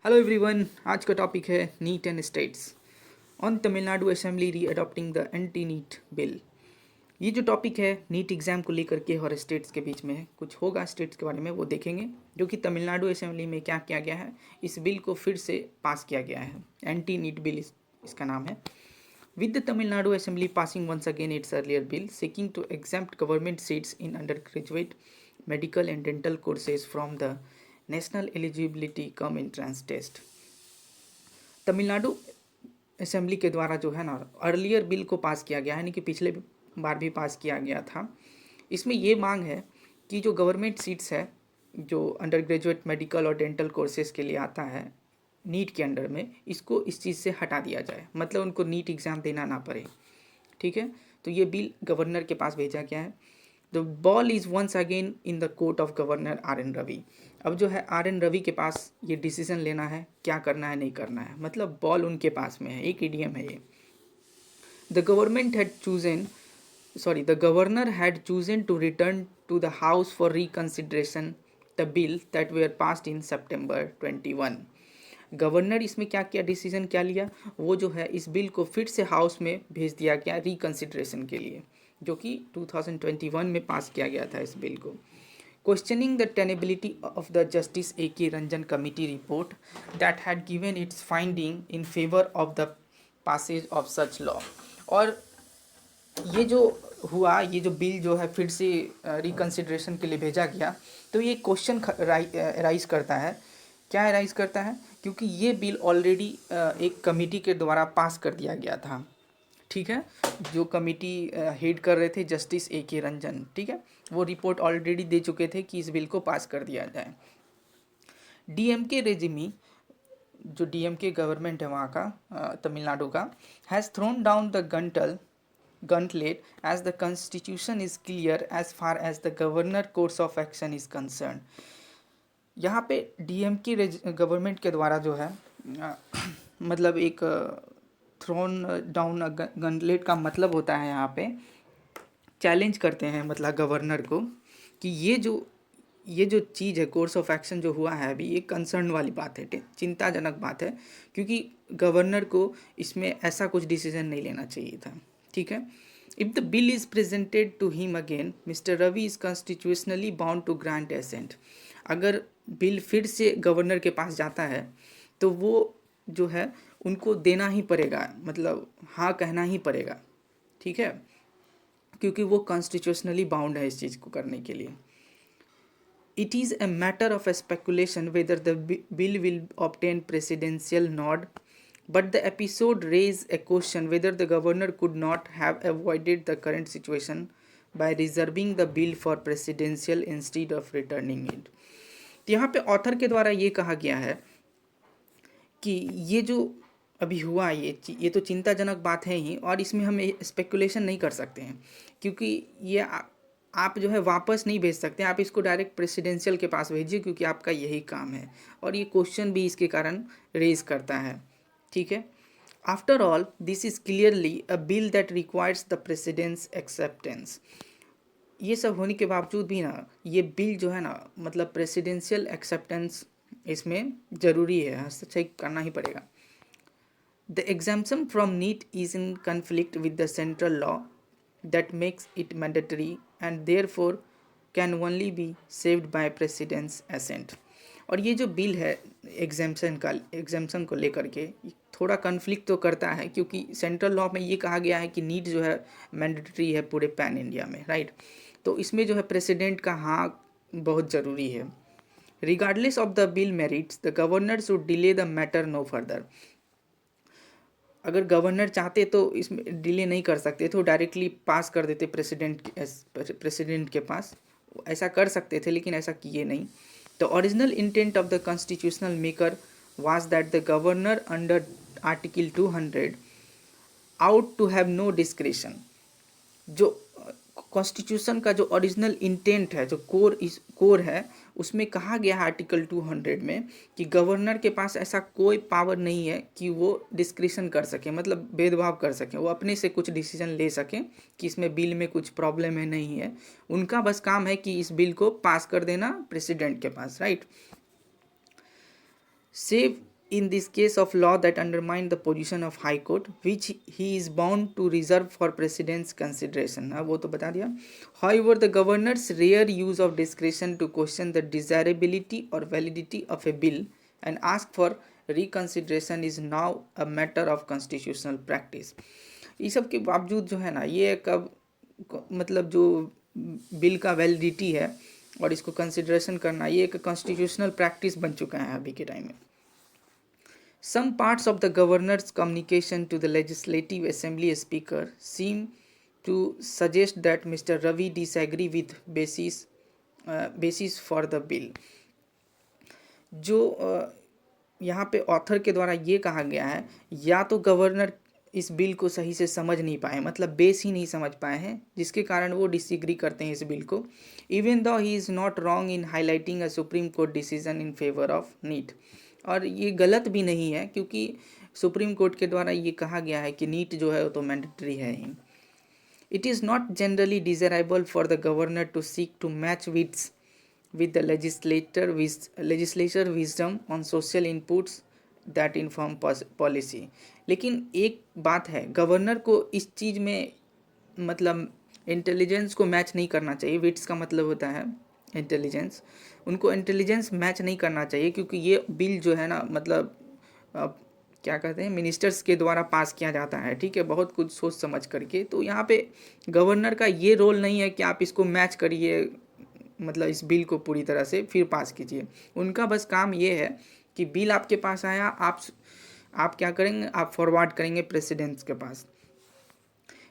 Hello everyone, आज का topic है NEET and states on Tamil Nadu assembly readopting the anti NEET bill. ये जो टॉपिक है नीट एग्ज़ाम को लेकर के और स्टेट्स के बीच में है, कुछ होगा स्टेट्स के बारे में वो देखेंगे, जो कि तमिलनाडु असेंबली में क्या किया गया है। इस बिल को फिर से पास किया गया है, एंटी नीट बिल इसका नाम है। With the Tamil Nadu Assembly passing once again its earlier bill seeking to exempt government seats in undergraduate medical and dental courses from the National Eligibility Cum Entrance Test। Tamil Nadu assembly के द्वारा जो है ना earlier bill को पास किया गया है, यानी कि पिछले बार भी पास किया गया था। इसमें ये मांग है कि जो गवर्नमेंट सीट्स है जो अंडर ग्रेजुएट मेडिकल और डेंटल कोर्सेज के लिए आता है नीट के अंडर में, इसको इस चीज़ से हटा दिया जाए, मतलब उनको नीट एग्ज़ाम देना ना पड़े। ठीक है, तो ये बिल गवर्नर के पास भेजा गया है। The ball is once again in the court of governor R N Ravi. अब जो है आर एन रवि के पास ये डिसीजन लेना है, क्या करना है नहीं करना है, मतलब बॉल उनके पास में है। एक इडियम है ये। The government had chosen the governor had chosen to return to the house for reconsideration the bill that were passed in September 21। Governor इसमें क्या किया, डिसीजन क्या लिया, वो जो है इस बिल को फिर से हाउस में भेज दिया गया रिकन्सिडरेशन के लिए, जो कि 2021 में पास किया गया था इस बिल को। Questioning the tenability of the justice A K Ranjan committee report that had given its finding in favour of the passage of such law. और ये जो हुआ, ये जो बिल जो है फिर से रिकन्सिडरेशन के लिए भेजा गया, तो ये क्वेश्चन राइज करता है। क्या राइज करता है, क्योंकि ये बिल ऑलरेडी एक कमेटी के द्वारा पास कर दिया गया था। ठीक है, जो कमेटी हेड कर रहे थे जस्टिस ए के रंजन, ठीक है, वो रिपोर्ट ऑलरेडी दे चुके थे कि इस बिल को पास कर दिया जाए। डीएमके रेजिमी, जो डीएमके गवर्नमेंट है वहाँ का तमिलनाडु का, has thrown down the gauntlet as the constitution is clear as far as the governor course of action is concerned। यहाँ पे डीएमके गवर्नमेंट के द्वारा जो है मतलब एक थ्रोन डाउन गंटलेट का मतलब होता है यहाँ पे चैलेंज करते हैं, मतलब गवर्नर को, कि ये जो चीज़ है कोर्स ऑफ एक्शन जो हुआ है अभी, ये कंसर्न वाली बात है, चिंताजनक बात है, क्योंकि गवर्नर को इसमें ऐसा कुछ डिसीजन नहीं लेना चाहिए था। ठीक है, if the bill is presented to him again mister Ravi is constitutionally bound to grant assent. अगर बिल फिर से गवर्नर के पास जाता है तो वो जो है उनको देना ही पड़ेगा, मतलब हाँ कहना ही पड़ेगा। ठीक है, क्योंकि वो कॉन्स्टिट्यूशनली बाउंड है इस चीज़ को करने के लिए। It is a matter of speculation whether the bill will obtain presidential nod, but the episode raised a question whether the governor could not have avoided the current situation by reserving the bill for presidential instead of returning it। तो यहाँ पे author के द्वारा ये कहा गया है कि ये जो अभी हुआ ये तो चिंताजनक बात है ही, और इसमें हम स्पेकुलेशन नहीं कर सकते हैं, क्योंकि ये आप जो है वापस नहीं भेज सकते, आप इसको डायरेक्ट प्रेसिडेंशियल के पास भेजिए, क्योंकि आपका यही काम है, और ये क्वेश्चन भी इसके कारण रेज करता है। ठीक है, after all this is clearly a bill that requires the president's acceptance. ये सब होने के बावजूद भी ना ये बिल जो है ना, मतलब प्रेसिडेंशियल एक्सेप्टेंस इसमें ज़रूरी है, हस्तक्षेप करना ही पड़ेगा। The exemption from NEET is in conflict with the central law that makes it mandatory and therefore can only be saved by president's assent। और ये जो बिल है एग्जाम्पशन को लेकर के थोड़ा कन्फ्लिक्ट तो करता है, क्योंकि सेंट्रल लॉ में ये कहा गया है कि नीट जो है मैंडेटरी है पूरे पैन इंडिया में, राइट। तो इसमें जो है प्रेसिडेंट का हाँ बहुत ज़रूरी है। Regardless of the bill merits the governor should delay the matter no further. अगर गवर्नर चाहते तो इसमें डिले नहीं कर सकते थे, डायरेक्टली पास कर देते प्रेसिडेंट के पास, ऐसा कर सकते थे, लेकिन ऐसा किए नहीं। The original intent of the constitutional maker was that the governor under article 200 ought to have no discretion. जो कॉन्स्टिट्यूशन का जो ओरिजिनल इंटेंट है, जो कोर है, उसमें कहा गया है आर्टिकल 200 में कि गवर्नर के पास ऐसा कोई पावर नहीं है कि वो डिस्क्रिशन कर सके, मतलब भेदभाव कर सके, वो अपने से कुछ डिसीजन ले सके कि इसमें बिल में कुछ प्रॉब्लम है नहीं है। उनका बस काम है कि इस बिल को पास कर देना प्रेसिडेंट के पास, right. Save in this case of law that undermine the position of high court which he is bound to reserve for president's consideration. हाँ वो तो बता दिया. However, the governor's rare use of discretion to question the desirability or validity of a bill and ask for reconsideration is now a matter of constitutional practice. ये सब के बावजूद जो है ना, ये कब मतलब जो बिल का वैलिडिटी है और इसको कंसिडरेशन करना, ये एक कॉन्स्टिट्यूशनल प्रैक्टिस बन चुका है अभी के टाइम में. Some parts of the governor's communication to the Legislative Assembly Speaker seem to suggest that Mr. Ravi disagree with basis for the bill. जो यहाँ पे ऑथर के द्वारा ये कहा गया है, या तो गवर्नर इस बिल को सही से समझ नहीं पाए, मतलब बेस ही नहीं समझ पाए हैं, जिसके कारण वो डिसएग्री करते हैं इस बिल को. Even though he is not wrong in highlighting a supreme court decision in favour of NEET. और ये गलत भी नहीं है क्योंकि सुप्रीम कोर्ट के द्वारा ये कहा गया है कि नीट जो है वो तो मैंडेटरी है ही. It is not generally desirable for the governor to seek to match with the legislature wisdom on social inputs that inform policy. लेकिन एक बात है, गवर्नर को इस चीज़ में मतलब इंटेलिजेंस को मैच नहीं करना चाहिए. विट्स का मतलब होता है इंटेलिजेंस. उनको इंटेलिजेंस मैच नहीं करना चाहिए क्योंकि ये बिल जो है ना, मतलब क्या कहते हैं, मिनिस्टर्स के द्वारा पास किया जाता है, ठीक है, बहुत कुछ सोच समझ करके. तो यहाँ पे गवर्नर का ये रोल नहीं है कि आप इसको मैच करिए, मतलब इस बिल को पूरी तरह से फिर पास कीजिए. उनका बस काम ये है कि बिल आपके पास आया, आप क्या करेंगे, आप फॉरवर्ड करेंगे प्रेसिडेंट्स के पास.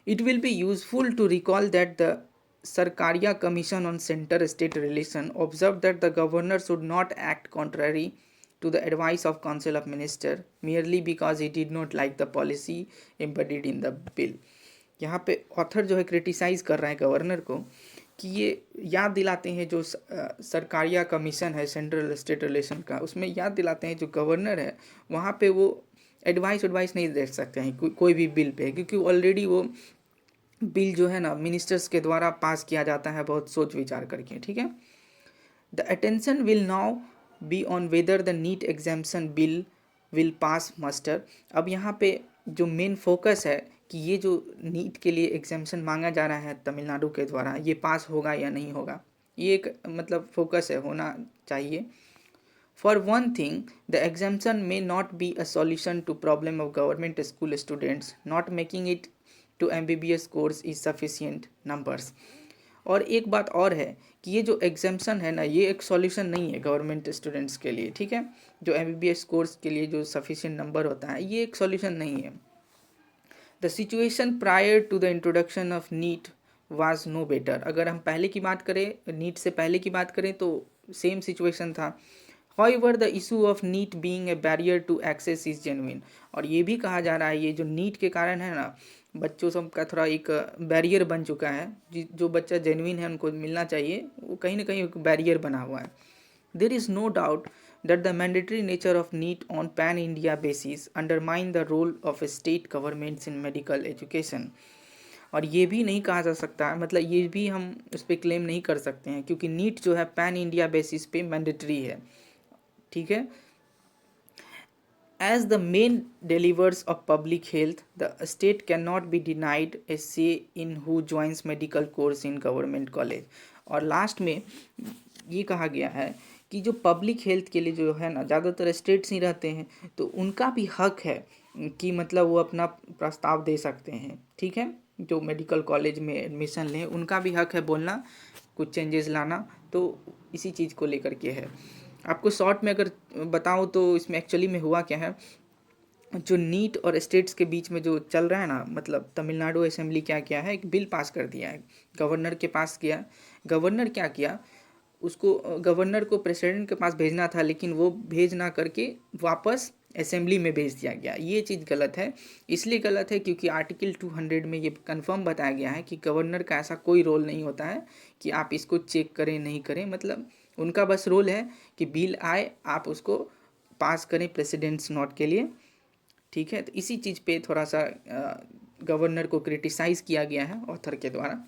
It will be useful to recall that the Sarkaria commission on centre state relation observe that the governor should not act contrary to the advice of Council of Minister merely because he did not like the policy embodied in the bill. यहाँ पे author जो है criticise कर रहा है governor को कि ये याद दिलाते हैं जो सरकारिया कमीशन है सेंट्रल स्टेट रिलेशन का, उसमें याद दिलाते हैं जो गवर्नर है वहाँ पे वो एडवाइस नहीं दे सकते हैं कोई भी बिल पे, क्योंकि ऑलरेडी वो बिल जो है ना मिनिस्टर्स के द्वारा पास किया जाता है बहुत सोच विचार करके, ठीक है. The attention will now be on whether the NEET exemption bill will pass muster. अब यहाँ पे जो मेन फोकस है कि ये जो नीट के लिए एग्जाम्शन मांगा जा रहा है तमिलनाडु के द्वारा, ये पास होगा या नहीं होगा, ये एक मतलब फोकस है, होना चाहिए. For one thing the exemption may not be a solution to problem of government school students not making it to MBBS course is sufficient numbers. और एक बात और है कि ये जो एग्जाम्शन है ना, ये एक सॉल्यूशन नहीं है गवर्नमेंट स्टूडेंट्स के लिए, ठीक है. जो MBBS कोर्स के लिए जो सफिशिएंट नंबर होता है, ये एक सॉल्यूशन नहीं है. The situation prior to the introduction of NEET was no better. अगर हम पहले की बात करें, नीट से पहले की बात करें तो सेम सिचुएशन था. However, the issue of NEET being a barrier to access is genuine. और ये भी कहा जा रहा है ये जो नीट के कारण है ना, बच्चों सब का थोड़ा एक बैरियर बन चुका है. जो बच्चा जेन्युइन है उनको मिलना चाहिए, वो कहीं ना कहीं एक बैरियर बना हुआ है. There is no doubt that the mandatory nature of NEET on pan-India basis undermine the role of state governments in medical education. और ये भी नहीं कहा जा सकता है, मतलब ये भी हम उस पर क्लेम नहीं कर सकते हैं क्योंकि नीट जो है पैन इंडिया बेसिस पे मैंडेटरी है, ठीक है. As the main delivers of public health, the state cannot be denied a say in who joins medical course in government college. और लास्ट में ये कहा गया है कि जो पब्लिक हेल्थ के लिए जो है ना, ज़्यादातर स्टेट्स ही रहते हैं, तो उनका भी हक है कि मतलब वो अपना प्रस्ताव दे सकते हैं, ठीक है. जो मेडिकल कॉलेज में एडमिशन लें उनका भी हक है बोलना, कुछ चेंजेस लाना. तो इसी चीज़ को लेकर के है. आपको शॉर्ट में अगर बताऊं तो इसमें एक्चुअली में हुआ क्या है, जो नीट और स्टेट्स के बीच में जो चल रहा है ना, मतलब तमिलनाडु असेंबली क्या किया है, एक बिल पास कर दिया है, गवर्नर के पास किया. गवर्नर क्या किया, उसको गवर्नर को प्रेसिडेंट के पास भेजना था, लेकिन वो भेज ना करके वापस असेंबली में भेज दिया गया. ये चीज़ गलत है. इसलिए गलत है क्योंकि आर्टिकल 200 में ये कंफर्म बताया गया है कि गवर्नर का ऐसा कोई रोल नहीं होता है कि आप इसको चेक करें नहीं करें. मतलब उनका बस रोल है कि बिल आए आप उसको पास करें प्रेसिडेंट्स नोट के लिए, ठीक है. तो इसी चीज़ पे थोड़ा सा गवर्नर को क्रिटिसाइज़ किया गया है ऑथर के द्वारा.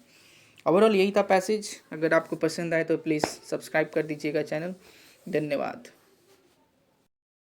ओवरऑल यही था पैसेज. अगर आपको पसंद आए तो प्लीज़ सब्सक्राइब कर दीजिएगा चैनल. धन्यवाद.